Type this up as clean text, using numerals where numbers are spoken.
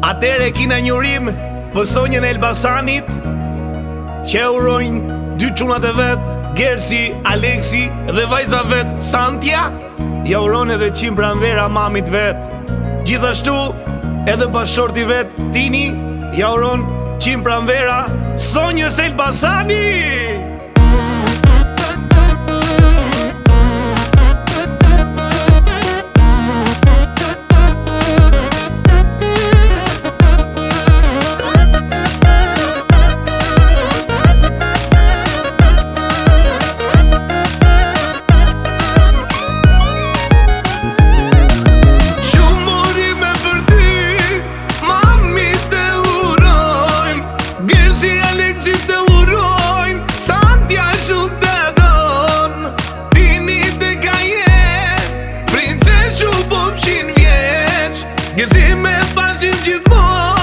Atere kina njurim për Sonjën e Elbasanit, që urojnë 2 çunat e vet, Gersi, Aleksi dhe vajza vet Santja. Ja uron edhe 100 pranvera mamit vet. Gjithashtu edhe bashorti vet Tini ja uron 100 pranvera Sonjës Elbasani. Gëzime pashim gjithmonë